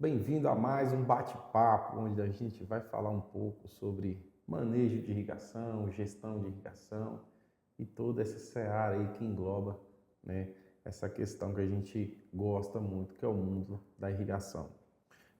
Bem-vindo a mais um bate-papo, onde a gente vai falar um pouco sobre manejo de irrigação, gestão de irrigação e toda essa seara aí que engloba, né, essa questão que a gente gosta muito, que é o mundo da irrigação.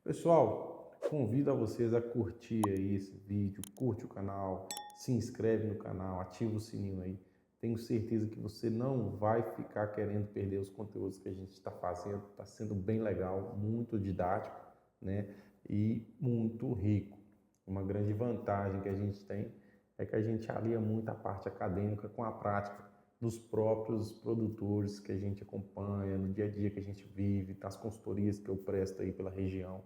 Pessoal, convido a vocês a curtir aí esse vídeo, curte o canal, se inscreve no canal, ativa o sininho aí. Tenho certeza que você não vai ficar querendo perder os conteúdos que a gente está fazendo. Está sendo bem legal, muito didático, né? E muito rico. Uma grande vantagem que a gente tem é que a gente alia muito a parte acadêmica com a prática dos próprios produtores que a gente acompanha, no dia a dia que a gente vive, das consultorias que eu presto aí pela região.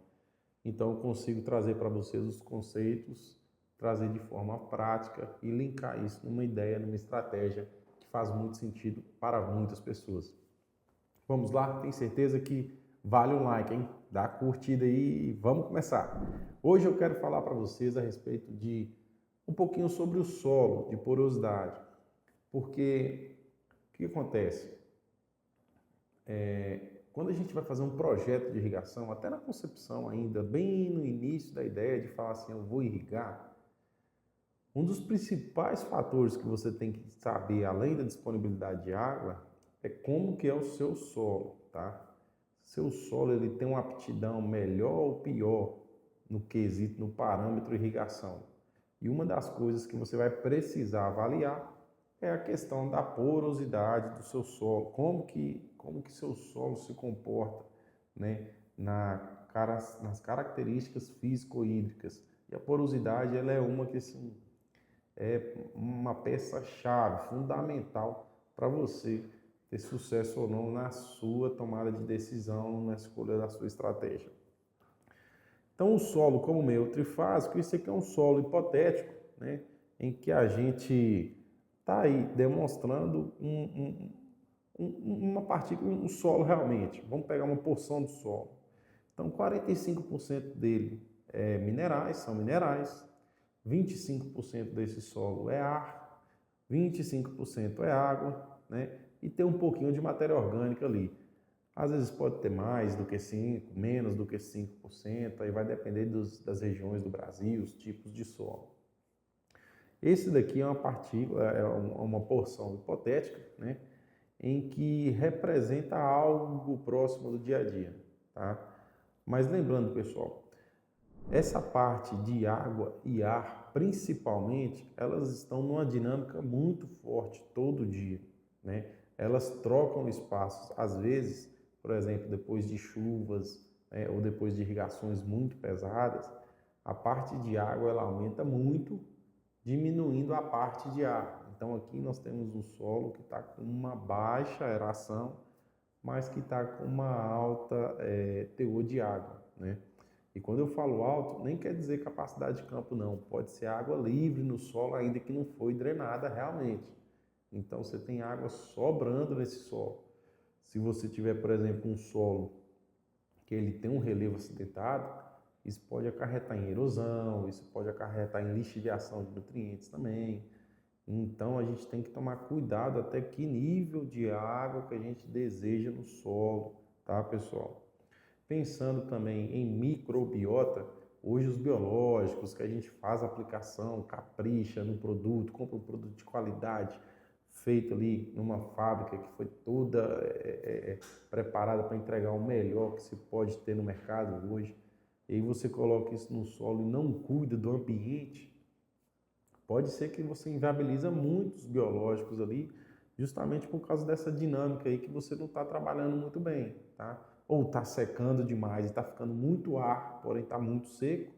Então, eu consigo trazer para vocês os conceitos, trazer de forma prática e linkar isso numa ideia, numa estratégia que faz muito sentido para muitas pessoas. Vamos lá? Tenho certeza que vale um like, hein? Dá a curtida aí e vamos começar. Hoje eu quero falar para vocês a respeito de um pouquinho sobre o solo, de porosidade. Porque o que acontece? Quando a gente vai fazer um projeto de irrigação, até na concepção ainda, bem no início da ideia de falar assim, eu vou irrigar, um dos principais fatores que você tem que saber, além da disponibilidade de água, é como que é o seu solo, tá? Seu solo ele tem uma aptidão melhor ou pior no quesito, no parâmetro irrigação. E uma das coisas que você vai precisar avaliar é a questão da porosidade do seu solo, como que seu solo se comporta, né, nas características físico-hídricas. E a porosidade ela é uma que assim, é uma peça-chave, fundamental para você ter sucesso ou não na sua tomada de decisão, na escolha da sua estratégia. Então, um solo como o meu, trifásico, isso aqui é um solo hipotético, né, em que a gente está aí demonstrando uma partícula, um solo realmente. Vamos pegar uma porção do solo. Então, 45% dele é minerais, são minerais, 25% desse solo é ar, 25% é água, né? E tem um pouquinho de matéria orgânica ali. Às vezes pode ter mais do que 5%, menos do que 5%, aí vai depender das regiões do Brasil, os tipos de solo. Esse daqui é uma partícula, é uma porção hipotética, né, em que representa algo próximo do dia a dia, tá? Mas lembrando, pessoal, essa parte de água e ar, principalmente, elas estão numa dinâmica muito forte todo dia, né? Elas trocam espaços, às vezes, por exemplo, depois de chuvas, né, ou depois de irrigações muito pesadas, a parte de água ela aumenta muito, diminuindo a parte de ar. Então aqui nós temos um solo que está com uma baixa aeração, mas que está com uma alta teor de água, né? E quando eu falo alto, nem quer dizer capacidade de campo não, pode ser água livre no solo ainda que não foi drenada realmente. Então você tem água sobrando nesse solo. Se você tiver, por exemplo, um solo que ele tem um relevo acidentado, isso pode acarretar em erosão, isso pode acarretar em lixiviação de nutrientes também. Então a gente tem que tomar cuidado até que nível de água que a gente deseja no solo, tá, pessoal? Pensando também em microbiota, hoje os biológicos que a gente faz aplicação, capricha no produto, compra um produto de qualidade, feito ali numa fábrica que foi toda preparada para entregar o melhor que se pode ter no mercado hoje, e aí você coloca isso no solo e não cuida do ambiente, pode ser que você inviabiliza muitos biológicos ali, justamente por causa dessa dinâmica aí que você não está trabalhando muito bem, tá? Ou está secando demais e está ficando muito ar, porém está muito seco,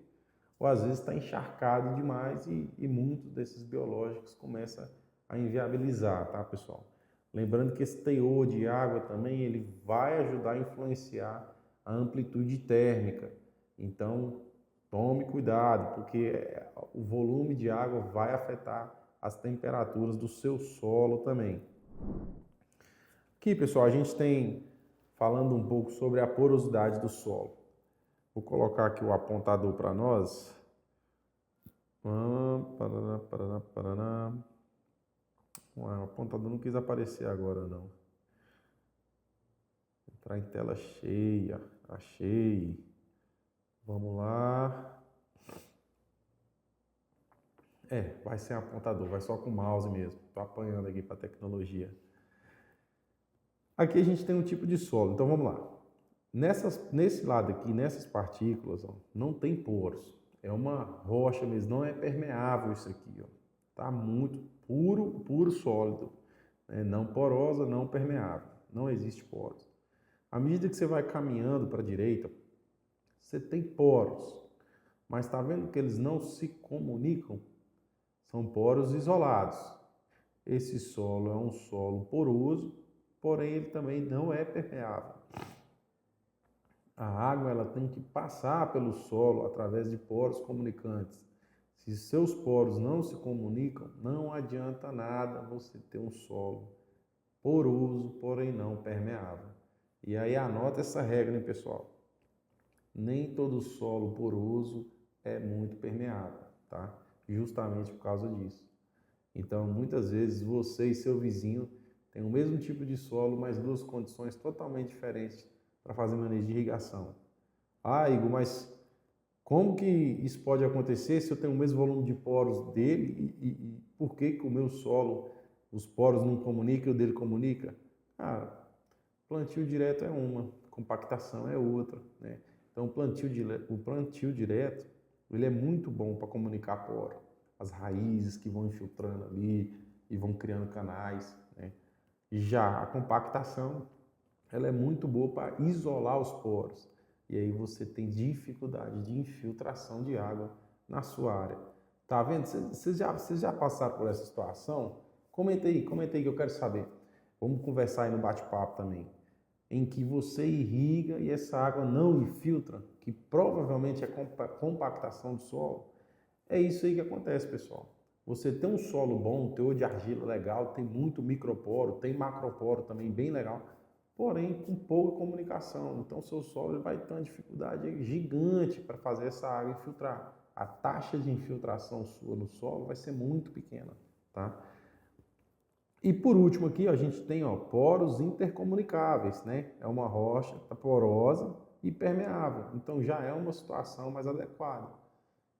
ou às vezes está encharcado demais e muitos desses biológicos começam a inviabilizar, tá, pessoal? Lembrando que esse teor de água também ele vai ajudar a influenciar a amplitude térmica. Então, tome cuidado, porque o volume de água vai afetar as temperaturas do seu solo também. Aqui, pessoal, a gente tem falando um pouco sobre a porosidade do solo. Vou colocar aqui o apontador para nós. Paraná, paraná, paraná. Ué, o apontador não quis aparecer agora, não. Entrar em tela cheia. Achei. Vamos lá. Vai sem apontador, vai só com o mouse mesmo. Estou apanhando aqui para a tecnologia. Aqui a gente tem um tipo de solo, então vamos lá. Nesse lado aqui, nessas partículas, ó, não tem poros. É uma rocha mesmo, não é permeável isso aqui. Ó. Tá muito puro sólido. Né? Não porosa, não permeável. Não existe poros. À medida que você vai caminhando para a direita, você tem poros. Mas está vendo que eles não se comunicam? São poros isolados. Esse solo é um solo poroso, porém ele também não é permeável. A água ela tem que passar pelo solo através de poros comunicantes. Se seus poros não se comunicam, não adianta nada você ter um solo poroso, porém não permeável. E aí anota essa regra, hein, pessoal? Nem todo solo poroso é muito permeável, tá? Justamente por causa disso. Então, muitas vezes você e seu vizinho têm o mesmo tipo de solo, mas duas condições totalmente diferentes para fazer manejo de irrigação. Ah, Igor, mas como que isso pode acontecer se eu tenho o mesmo volume de poros dele e por que que o meu solo, os poros não comunicam e o dele comunica? Ah, plantio direto é uma, compactação é outra, né? Então, o plantio direto, ele é muito bom para comunicar poro. As raízes que vão infiltrando ali e vão criando canais, né? Já a compactação, ela é muito boa para isolar os poros. E aí você tem dificuldade de infiltração de água na sua área. Tá vendo? Vocês já passaram por essa situação? Comenta aí que eu quero saber. Vamos conversar aí no bate-papo também. Em que você irriga e essa água não infiltra, que provavelmente é compactação do solo. É isso aí que acontece, pessoal. Você tem um solo bom, um teor de argila legal, tem muito microporo, tem macroporo também bem legal, porém com pouca comunicação. Então seu solo vai ter uma dificuldade gigante para fazer essa água infiltrar. A taxa de infiltração sua no solo vai ser muito pequena, tá? E por último aqui, ó, a gente tem ó, poros intercomunicáveis, né? É uma rocha porosa e permeável. Então já é uma situação mais adequada.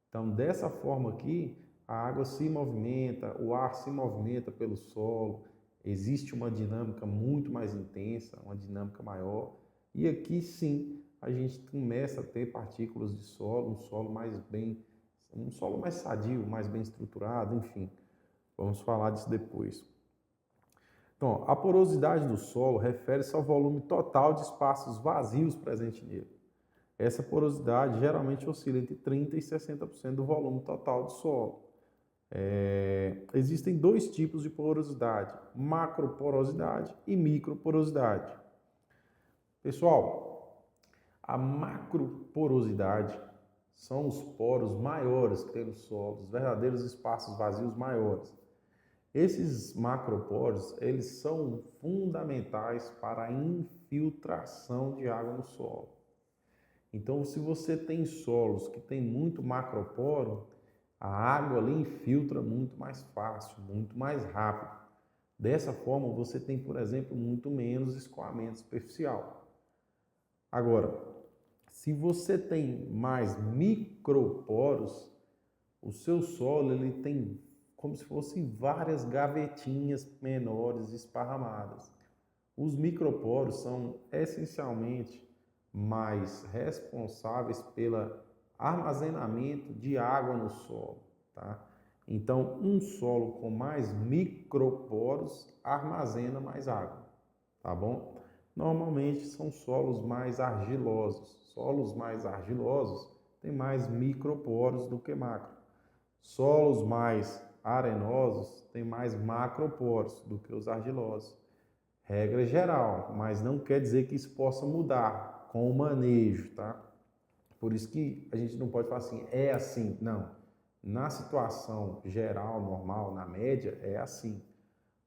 Então, dessa forma aqui, a água se movimenta, o ar se movimenta pelo solo, existe uma dinâmica muito mais intensa, uma dinâmica maior. E aqui sim, a gente começa a ter partículas de solo, um solo mais sadio, mais bem estruturado, enfim. Vamos falar disso depois. Então, a porosidade do solo refere-se ao volume total de espaços vazios presentes nele. Essa porosidade geralmente oscila entre 30% e 60% do volume total do solo. Existem dois tipos de porosidade, macroporosidade e microporosidade. Pessoal, a macroporosidade são os poros maiores que tem no solo, os verdadeiros espaços vazios maiores. Esses macroporos, eles são fundamentais para a infiltração de água no solo. Então, se você tem solos que tem muito macroporo, a água ali infiltra muito mais fácil, muito mais rápido. Dessa forma, você tem, por exemplo, muito menos escoamento superficial. Agora, se você tem mais microporos, o seu solo ele tem como se fossem várias gavetinhas menores esparramadas. Os microporos são essencialmente mais responsáveis pelo armazenamento de água no solo, tá? Então, um solo com mais microporos armazena mais água, tá bom? Normalmente são solos mais argilosos. Solos mais argilosos têm mais microporos do que macro. Solos mais arenosos têm mais macroporos do que os argilosos. Regra geral, mas não quer dizer que isso possa mudar com o manejo, tá? Por isso que a gente não pode falar assim, é assim. Não. Na situação geral, normal, na média, é assim.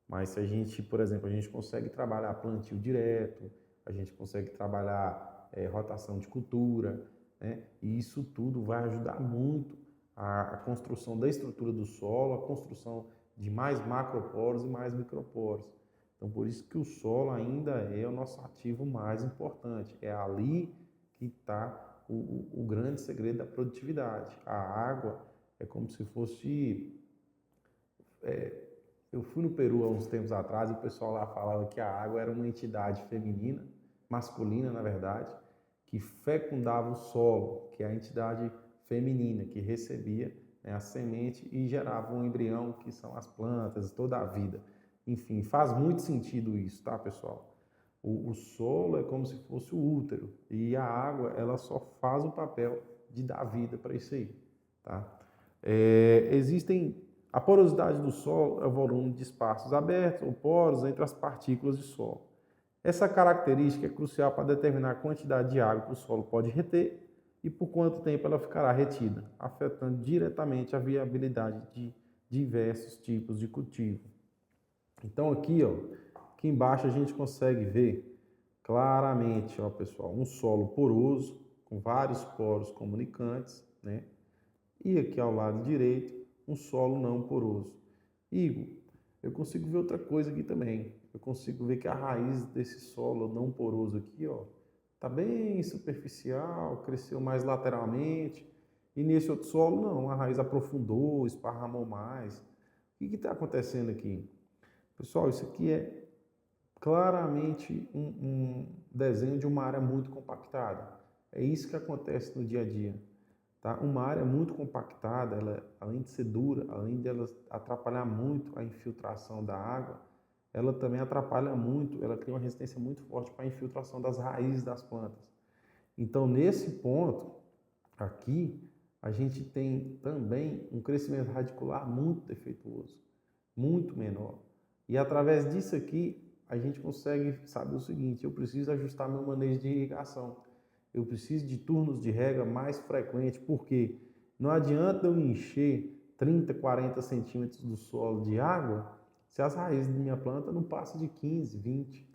Mas se a gente, por exemplo, a gente consegue trabalhar plantio direto, a gente consegue trabalhar rotação de cultura, né? E isso tudo vai ajudar muito a construção da estrutura do solo, a construção de mais macroporos e mais microporos. Então, por isso que o solo ainda é o nosso ativo mais importante. É ali que está o grande segredo da produtividade. A água é como se fosse... eu fui no Peru há uns tempos atrás e o pessoal lá falava que a água era uma entidade feminina, masculina na verdade, que fecundava o solo, que é a entidade feminina, que recebia, né, a semente e gerava um embrião, que são as plantas, toda a vida. Enfim, faz muito sentido isso, tá, pessoal? O solo é como se fosse o útero e a água, ela só faz o papel de dar vida para isso aí, tá? A porosidade do solo é o volume de espaços abertos ou poros entre as partículas de solo. Essa característica é crucial para determinar a quantidade de água que o solo pode reter e por quanto tempo ela ficará retida, afetando diretamente a viabilidade de diversos tipos de cultivo. Então aqui, ó, aqui embaixo a gente consegue ver claramente, ó, pessoal, um solo poroso com vários poros comunicantes, né? E aqui ao lado direito, um solo não poroso. Igor, eu consigo ver outra coisa aqui também. Eu consigo ver que a raiz desse solo não poroso aqui, ó, tá bem superficial, cresceu mais lateralmente. E nesse outro solo, não, a raiz aprofundou, esparramou mais. O que está acontecendo aqui? Pessoal, isso aqui é claramente um desenho de uma área muito compactada. É isso que acontece no dia a dia. Tá? Uma área muito compactada, ela, além de ser dura, além de ela atrapalhar muito a infiltração da água, ela também atrapalha muito, ela cria uma resistência muito forte para a infiltração das raízes das plantas. Então, nesse ponto, aqui, a gente tem também um crescimento radicular muito defeituoso, muito menor. E através disso aqui, a gente consegue saber o seguinte: eu preciso ajustar meu manejo de irrigação. Eu preciso de turnos de rega mais frequentes, porque não adianta eu encher 30, 40 centímetros do solo de água se as raízes da minha planta não passam de 15, 20.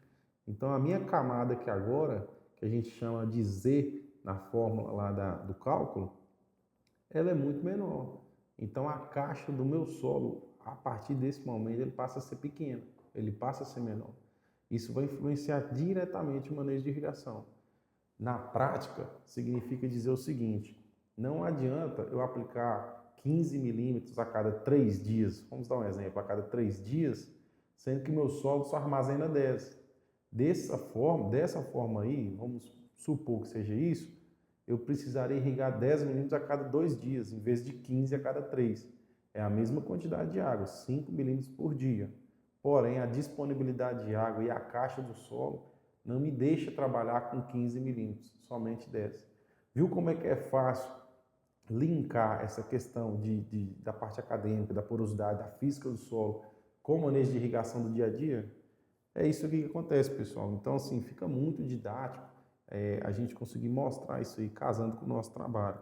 Então a minha camada aqui agora, que a gente chama de Z na fórmula lá do cálculo, ela é muito menor. Então a caixa do meu solo, a partir desse momento, ele passa a ser pequeno, ele passa a ser menor. Isso vai influenciar diretamente o manejo de irrigação. Na prática, significa dizer o seguinte: não adianta eu aplicar 15 milímetros a cada 3 dias, vamos dar um exemplo, a cada 3 dias, sendo que meu solo só armazena 10. Dessa forma aí, vamos supor que seja isso, eu precisaria irrigar 10 milímetros a cada 2 dias, em vez de 15 a cada 3. É a mesma quantidade de água, 5 milímetros por dia. Porém, a disponibilidade de água e a caixa do solo não me deixa trabalhar com 15 milímetros, somente 10. Viu como é que é fácil linkar essa questão da parte acadêmica, da porosidade, da física do solo, com o manejo de irrigação do dia a dia? É isso aqui que acontece, pessoal. Então, assim, fica muito didático a gente conseguir mostrar isso aí, casando com o nosso trabalho.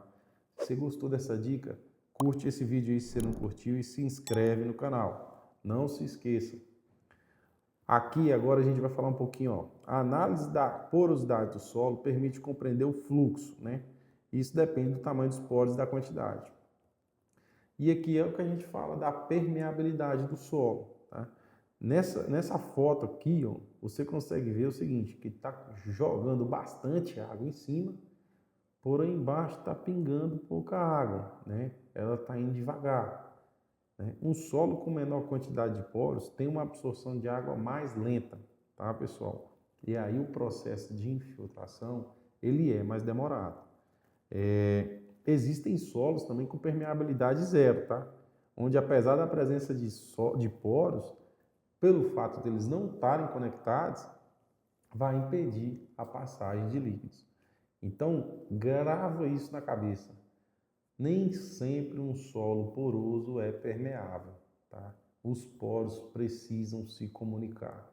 Se você gostou dessa dica, curte esse vídeo aí se você não curtiu e se inscreve no canal. Não se esqueça. Aqui agora a gente vai falar um pouquinho, ó. A análise da porosidade do solo permite compreender o fluxo, né? Isso depende do tamanho dos poros e da quantidade. E aqui é o que a gente fala da permeabilidade do solo, tá? Nessa foto aqui, ó, você consegue ver o seguinte, que está jogando bastante água em cima, porém embaixo está pingando pouca água, né? Ela está indo devagar. Um solo com menor quantidade de poros tem uma absorção de água mais lenta, tá, pessoal? E aí o processo de infiltração, ele é mais demorado. Existem solos também com permeabilidade zero, tá? Onde apesar da presença de poros, pelo fato deles não estarem conectados, vai impedir a passagem de líquidos. Então, grava isso na cabeça. Nem sempre um solo poroso é permeável, tá? Os poros precisam se comunicar.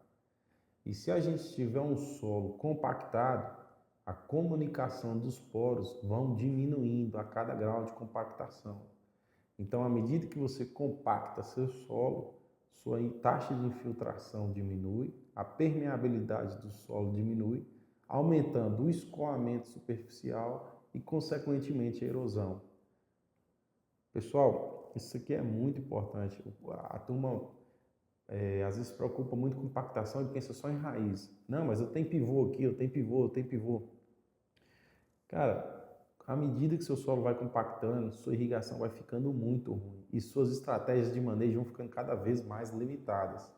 E se a gente tiver um solo compactado, a comunicação dos poros vão diminuindo a cada grau de compactação. Então, à medida que você compacta seu solo, sua taxa de infiltração diminui, a permeabilidade do solo diminui, aumentando o escoamento superficial e, consequentemente, a erosão. Pessoal, isso aqui é muito importante. A turma às vezes se preocupa muito com compactação e pensa só em raiz. Não, mas eu tenho pivô aqui, eu tenho pivô. Cara, À medida que seu solo vai compactando, sua irrigação vai ficando muito ruim e suas estratégias de manejo vão ficando cada vez mais limitadas.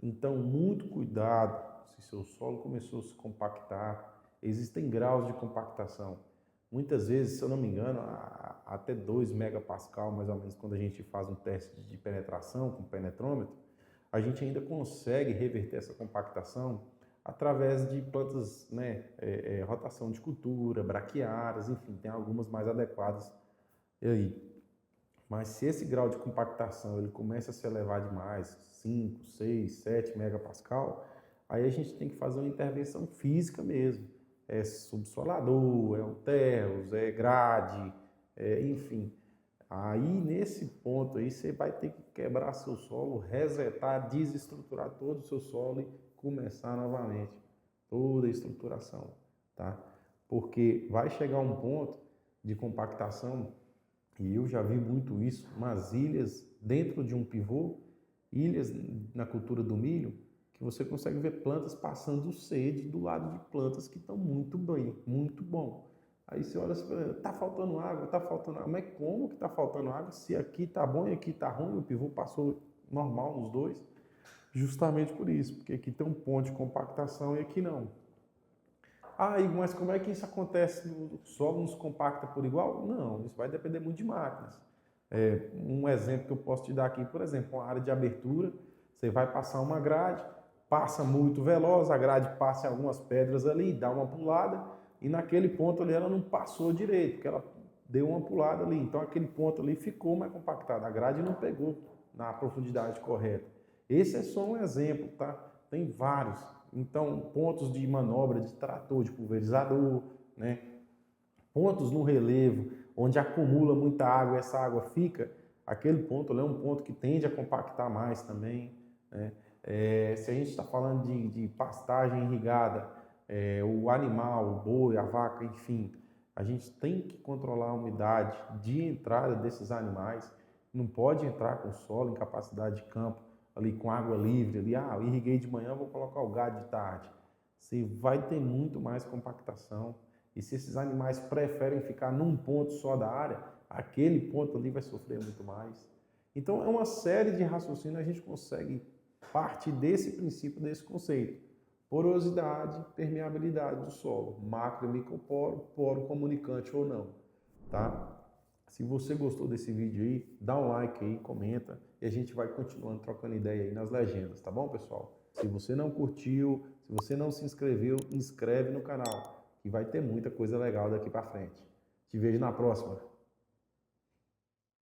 Então, muito cuidado se seu solo começou a se compactar. Existem graus de compactação. Muitas vezes, se eu não me engano, até 2 megapascal, mais ou menos, quando a gente faz um teste de penetração com penetrômetro, a gente ainda consegue reverter essa compactação através de plantas, né, rotação de cultura, braquiárias, enfim, tem algumas mais adequadas aí. Mas se esse grau de compactação ele começa a se elevar demais, 5, 6, 7 megapascal, aí a gente tem que fazer uma intervenção física mesmo. É subsolador, é um terros, é grade, enfim. Aí nesse ponto aí você vai ter que quebrar seu solo, resetar, desestruturar todo o seu solo e começar novamente toda a estruturação, tá? Porque vai chegar um ponto de compactação, e eu já vi muito isso, umas ilhas dentro de um pivô, ilhas na cultura do milho, que você consegue ver plantas passando sede do lado de plantas que estão muito bem, muito bom. Aí você olha e fala, tá faltando água, tá faltando água. Mas como que tá faltando água se aqui tá bom e aqui tá ruim? O pivô passou normal nos dois. Justamente por isso, porque aqui tem um ponto de compactação e aqui não. Ah, mas como é que isso acontece? O solo não se compacta por igual? Não, isso vai depender muito de máquinas. Um exemplo que eu posso te dar aqui, por exemplo, uma área de abertura, você vai passar uma grade, passa muito veloz, a grade passa em algumas pedras ali, dá uma pulada, e naquele ponto ali ela não passou direito, porque ela deu uma pulada ali. Então aquele ponto ali ficou mais compactado, a grade não pegou na profundidade correta. Esse é só um exemplo, tá? Tem vários. Então, pontos de manobra de trator, de pulverizador, né? Pontos no relevo, onde acumula muita água e essa água fica, aquele ponto ali é um ponto que tende a compactar mais também, né? Se a gente está falando de pastagem irrigada, o animal, o boi, a vaca, enfim, a gente tem que controlar a umidade de entrada desses animais, não pode entrar com solo em capacidade de campo, ali com água livre, ali, eu irriguei de manhã, vou colocar o gado de tarde. Você vai ter muito mais compactação. E se esses animais preferem ficar num ponto só da área, aquele ponto ali vai sofrer muito mais. Então é uma série de raciocínios, a gente consegue partir desse princípio, desse conceito. Porosidade, permeabilidade do solo, macro e microporo, poro comunicante ou não, tá? Se você gostou desse vídeo aí, dá um like aí, comenta e a gente vai continuando trocando ideia aí nas legendas, tá bom, pessoal? Se você não curtiu, se você não se inscreveu, inscreve no canal, que vai ter muita coisa legal daqui para frente. Te vejo na próxima.